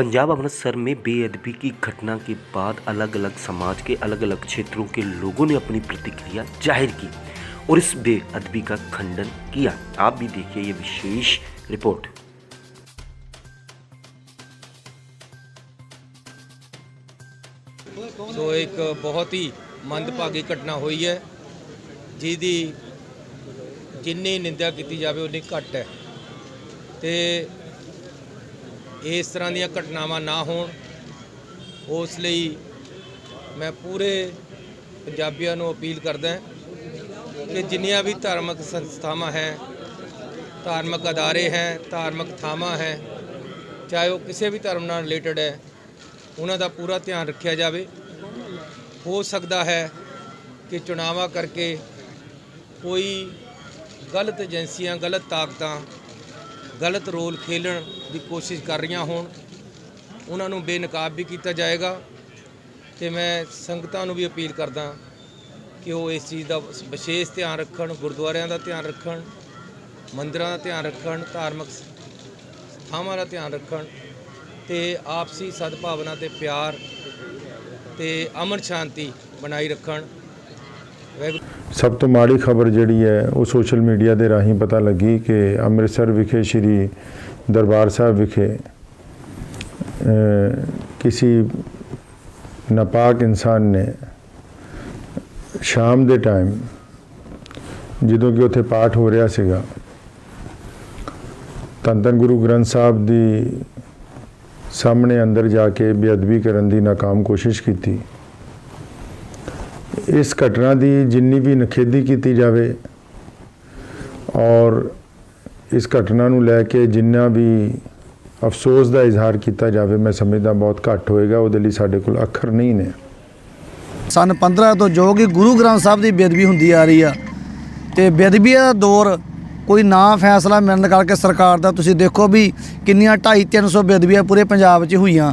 पंजाब अमृतसर में बेअदबी की घटना के बाद अलग अलग समाज के अलग अलग क्षेत्रों के लोगों ने अपनी प्रतिक्रिया जाहिर की और इस बेअदबी का खंडन किया। आप भी देखिए ये विशेष रिपोर्ट। सो एक बहुत ही मंदभागी घटना हुई है जिसकी जिन्नी निंदा की जाए उन्नी घट है। तो इस तरह दी घटनावां ना होण उस लई मैं पूरे पंजाबियों को अपील करदा कि जिन्नियां भी धार्मिक संस्थावां हैं, धार्मिक अदारे हैं, धार्मिक थावां हैं, चाहे वो किसी भी धर्म नाल रिलेटेड है, उन्हां दा पूरा ध्यान रखा जाए। हो सकता है कि चुनाव करके कोई गलत एजेंसियां, गलत ताकतां गलत रोल खेलन की कोशिश कर रही होण, उन्होंने बेनकाब भी किया जाएगा। तो मैं संगतां नूं भी अपील करदा कि वो इस चीज़ का विशेष ध्यान रखण, गुरुद्वारियां का ध्यान रखण, मंदिरां का ध्यान रखण, धार्मिक थावां का ध्यान रखण ते आपसी सद्भावना ते प्यार ते अमन शांति बनाई रखण। सब तो माड़ी खबर जिहड़ी है वो सोशल मीडिया के राही पता लगी कि अमृतसर विखे श्री दरबार साहब विखे किसी नापाक इंसान ने शाम के टाइम जदों कि उत्थे पाठ हो रहा सीगा, धन धन गुरु ग्रंथ साहब की सामने अंदर जाके बेअदबी करने की नाकाम कोशिश की। इस घटना की जिन्नी भी नखेदी की जाए और इस घटना नूं लैके जिन्ना भी अफसोस का इजहार किया जाए, मैं समझदा बहुत घट होएगा। उहदे लई साडे कोल अखर नहीं ने। सन 15 तो जो कि गुरु ग्रंथ साहब की बेअदबी होंदी आ रही है, तो बेअदबी का दौर कोई ना फैसला मिलने करके सरकार का तुसीं देखो भी किन्नियां 250-300 बेअदबियां पूरे पंजाब 'च हुईयां,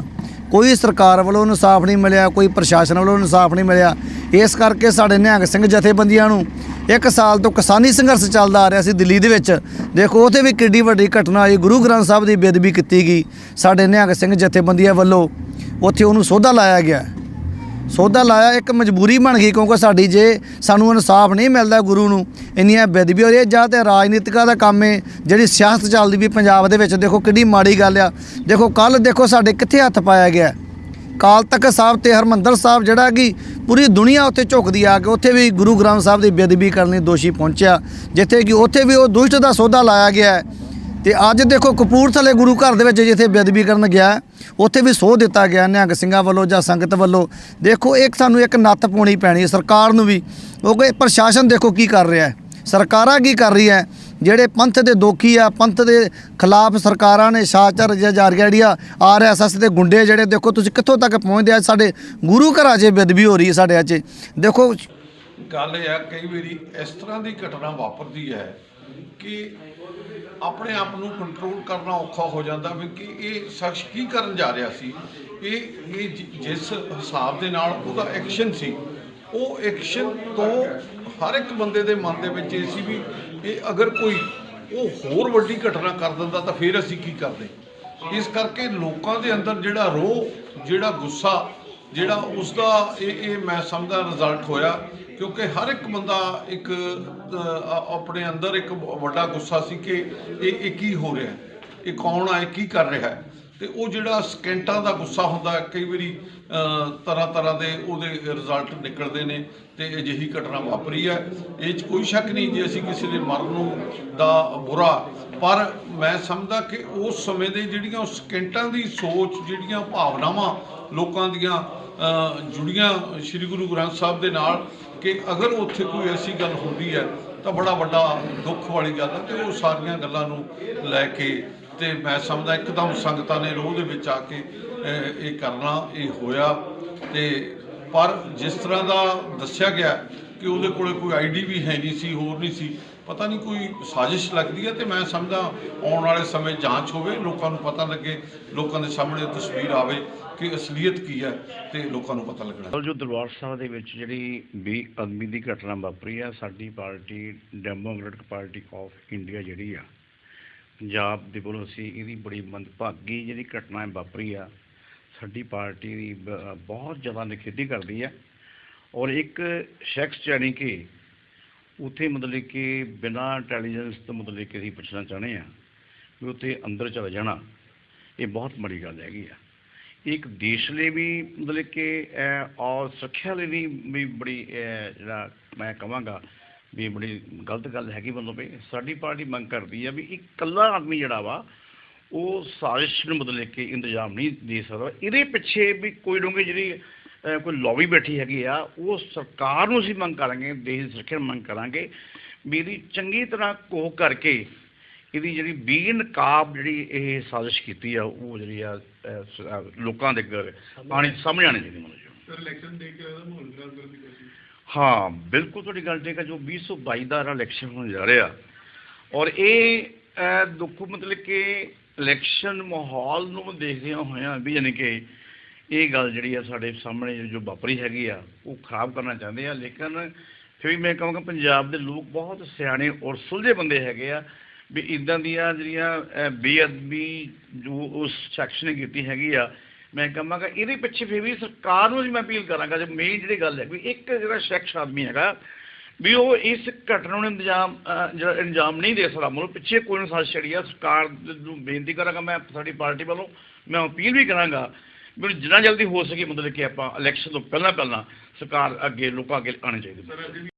कोई सरकार वालों इंसाफ नहीं मिलिया, कोई प्रशासन वालों इंसाफ नहीं मिलिया। इस करके साडे निहंग सिंह जथेबंदियां नूं 1 साल तो किसानी संघर्ष चलदा आ रहा सी दिल्ली दे विच। देखो उत्थे भी किड्डी वड्डी घटना हुई, गुरु ग्रंथ साहब की बेअदबी की गई, साडे निहंग सिंह जथेबंदियां वालों उत्थे उहनूं सौधा लाया गया। सौदा लाया एक मजबूरी बन गई, क्योंकि साडी जे सानू इंसाफ नहीं मिलता गुरु नूं, इन्नियां बेअदबी हो रही है। जां ते राजनीतिका दा काम है, जिहड़ी सियासत चलदी भी पंजाब दे विच, देखो किड्डी माड़ी गल आ। देखो कल देखो साडे कित्थे हत्थ पाया गया, काल तख्त साहब ते हरमंदर साहब जिहड़ा कि पूरी दुनिया उत्थे झुकदी आ के उत्थे भी गुरु ग्रंथ साहब की बेअदबी करने दोषी पहुंचा, जिथे कि उत्थे भी वो दुष्ट का सौदा लाया गया है। तो अज देखो कपूरथले गुरु घर दे विच जिथे बेअदबी करन गया उत्थे भी सौह दिता गया निहंग सिंघां वालों जां संगत वालों। देखो एक सानू एक नत्थ पाउणी पैणी है सरकार नूं भी, क्योंकि प्रशासन देखो की कर रहा है, सरकारां की कर रही है। ਜਿਹੜੇ पंथ के दोखी आ, पंथ के खिलाफ सरकारां ने शाचर जारी ਜਿਹੜੀਆਂ RSS के गुंडे ਜਿਹੜੇ देखो तुसीं कित्थों तक पहुँचते आ। साडे गुरु घरां 'च बेअदबी हो रही है साडे अज। देखो गल है कई बारी इस तरह की घटना वापरती है कि अपने आप को कंट्रोल करना औखा हो जाता भी कि ये शख्स की करन जा रहा सी, ये जिस हिसाब के नाल उहदा एक्शन सी, वो एक्शन तो हर एक बंदे के मन के विच सी भी ये अगर कोई वो होर वड्डी घटना कर दिंदा तो फिर असीं की करदे। इस करके लोगों के अंदर जिहड़ा रोह, जिहड़ा गुस्सा, जिहड़ा उसका ये मैं समझदा रिजल्ट होया, क्योंकि हर एक बंदा एक अपने अंदर एक वड्डा गुस्सा सी कि ये की हो रहा है, ये कौन है, की कर रहा है। तो वो जिहड़ा सकेंटां दा गुस्सा हुंदा कई बारी तरह तरह के उहदे रिजल्ट निकलते हैं। तो अजिही घटना वापरी है, ये कोई शक नहीं जी असीं किसी के मरण दा बुरा, पर मैं समझदा कि उस समय दे जिहड़ियां सकेंटां दी सोच, जिहड़ियां भावनावां लोकां दियां जुड़ियां श्री गुरु ग्रंथ साहब दे नाल, कि अगर उत्थे कोई ऐसी गल होंदी है तो बड़ा वड्डा दुख वाली गल है। तो वो सारियां गल्लां नूं लैके तो मैं समझदा एकदम संगतां ने रोह दे विच आके ये करना ये होया। तो पर जिस तरह का दस्सिया गया कि उहदे कोले कोई ID भी है नहीं सी, होर नहीं सी, पता नहीं कोई साजिश लगती है। तो मैं समझदा आने वाले समय जांच होवे, लोगों को पता लगे, लोगों के सामने तस्वीर आवे कि असलीयत की है, तो लोगों को पता लगना। जो दरबार साहब दे विच जिहड़ी बेअदबी की घटना वापरी है, साडी party democratic party of India जिहड़ी आ ਪੰਜਾਬ ਦੇ ਵੱਲੋਂ ਅਸੀਂ ਇਹਦੀ ਬੜੀ ਮੰਦਭਾਗੀ ਜਿਹੜੀ ਘਟਨਾ ਵਾਪਰੀ ਆ, ਸਾਡੀ ਪਾਰਟੀ ਦੀ ਬਹੁਤ ਜ਼ਿਆਦਾ ਨਿਖੇਧੀ ਕਰਦੀ ਆ। ਔਰ ਇੱਕ ਸ਼ਖਸ ਯਾਨੀ ਕਿ ਉੱਥੇ ਮਤਲਬ ਕਿ ਬਿਨਾਂ ਇੰਟੈਲੀਜੈਂਸ ਤੋਂ ਮਤਲਬ ਕਿ ਅਸੀਂ ਪੁੱਛਣਾ ਚਾਹੁੰਦੇ ਹਾਂ ਵੀ ਉੱਥੇ ਅੰਦਰ ਚਲਾ ਜਾਣਾ ਇਹ ਬਹੁਤ ਮਾੜੀ ਗੱਲ ਹੈਗੀ ਆ। ਇੱਕ ਦੇਸ਼ ਲਈ ਵੀ ਮਤਲਬ ਕਿ ਔਰ ਸੁਰੱਖਿਆ ਲਈ ਵੀ ਬੜੀ ਜਿਹੜਾ ਮੈਂ ਕਹਾਂਗਾ ਵੀ ਬੜੀ ਗਲਤ ਗੱਲ ਹੈਗੀ। ਮਤਲਬ ਸਾਡੀ ਪਾਰਟੀ ਮੰਗ ਕਰਦੀ ਆ ਵੀ ਇਕੱਲਾ ਆਦਮੀ ਜਿਹੜਾ ਵਾ ਉਹ ਸਾਜ਼ਿਸ਼ ਨੂੰ ਮਤਲਬ ਕਿ ਇੰਤਜ਼ਾਮ ਨਹੀਂ ਦੇ ਸਕਦਾ। ਇਹਦੇ ਪਿੱਛੇ ਵੀ ਕੋਈ ਡੂੰਘੀ ਜਿਹੜੀ ਕੋਈ ਲੌਬੀ ਬੈਠੀ ਹੈਗੀ ਆ, ਉਹ ਸਰਕਾਰ ਨੂੰ ਅਸੀਂ ਮੰਗ ਕਰਾਂਗੇ, ਦੇਸ਼ ਦੀ ਸੁਰੱਖਿਆ ਮੰਗ ਕਰਾਂਗੇ ਵੀ ਇਹਦੀ ਚੰਗੀ ਤਰ੍ਹਾਂ ਘੋਖ ਕਰਕੇ ਇਹਦੀ ਜਿਹੜੀ ਬੇਨਕਾਬ ਜਿਹੜੀ ਇਹ ਸਾਜ਼ਿਸ਼ ਕੀਤੀ ਆ ਉਹ ਜਿਹੜੀ ਆ ਲੋਕਾਂ ਦੇ ਅੱਗੇ ਸਾਹਮਣੇ ਆਉਣੀ ਚਾਹੀਦੀ। ਮਤਲਬ ਇਲੈਕਸ਼ਨ ਦੇ ਕੇ ਮਾਹੌਲ ਖਰਾਬ ਕਰਨ ਦੀ ਕੋਸ਼ਿਸ਼। ਹਾਂ ਬਿਲਕੁਲ ਤੁਹਾਡੀ ਗੱਲ ਠੀਕ ਹੈ। ਜੋ 2022 ਦਾ ਇਲੈਕਸ਼ਨ ਹੋਣ ਜਾ ਰਿਹਾ ਔਰ ਇਹ ਦੁੱਖ ਮਤਲਬ ਕਿ ਇਲੈਕਸ਼ਨ ਮਾਹੌਲ ਨੂੰ ਦੇਖਦਿਆਂ ਹੋਇਆਂ ਵੀ ਯਾਨੀ ਕਿ ਇਹ ਗੱਲ ਜਿਹੜੀ ਆ ਸਾਡੇ ਸਾਹਮਣੇ ਜੋ ਵਾਪਰੀ ਹੈਗੀ ਆ ਉਹ ਖਰਾਬ ਕਰਨਾ ਚਾਹੁੰਦੇ ਆ। ਲੇਕਿਨ ਫਿਰ ਵੀ ਮੈਂ ਕਹਾਂਗਾ ਪੰਜਾਬ ਦੇ ਲੋਕ ਬਹੁਤ ਸਿਆਣੇ ਔਰ ਸੁਲਝੇ ਬੰਦੇ ਹੈਗੇ ਆ ਵੀ ਇੱਦਾਂ ਦੀਆਂ ਜਿਹੜੀਆਂ ਬੇਅਦਬੀ ਜੋ ਉਸ ਸ਼ਖਸ ਨੇ ਕੀਤੀ ਹੈਗੀ ਆ, ਮੈਂ ਕਹਾਂਗਾ ਇਹਦੇ ਪਿੱਛੇ ਫਿਰ ਵੀ ਸਰਕਾਰ ਨੂੰ ਮੈਂ ਅਪੀਲ ਕਰਾਂਗਾ। ਜੋ ਮੇਨ ਜਿਹੜੀ ਗੱਲ ਹੈ ਵੀ ਇੱਕ ਜਿਹੜਾ ਸ਼ਖਸ ਆਦਮੀ ਹੈਗਾ ਵੀ ਉਹ ਇਸ ਘਟਨਾ ਨੂੰ ਜਿਹੜਾ ਇੰਜਾਮ ਨਹੀਂ ਦੇ ਸਕਦਾ, ਮਤਲਬ ਪਿੱਛੇ ਕੋਈ ਨਾ ਸਾਜ਼ਿਸ਼ ਜਿਹੜੀ ਆ। ਸਰਕਾਰ ਨੂੰ ਬੇਨਤੀ ਕਰਾਂਗਾ ਮੈਂ ਸਾਡੀ ਪਾਰਟੀ ਵੱਲੋਂ, ਮੈਂ ਅਪੀਲ ਵੀ ਕਰਾਂਗਾ ਵੀ ਜਿੰਨਾ ਜਲਦੀ ਹੋ ਸਕੇ ਮਤਲਬ ਕਿ ਆਪਾਂ ਇਲੈਕਸ਼ਨ ਤੋਂ ਪਹਿਲਾਂ ਸਰਕਾਰ ਅੱਗੇ ਲੋਕਾਂ ਅੱਗੇ ਆਉਣੀ ਚਾਹੀਦੀ।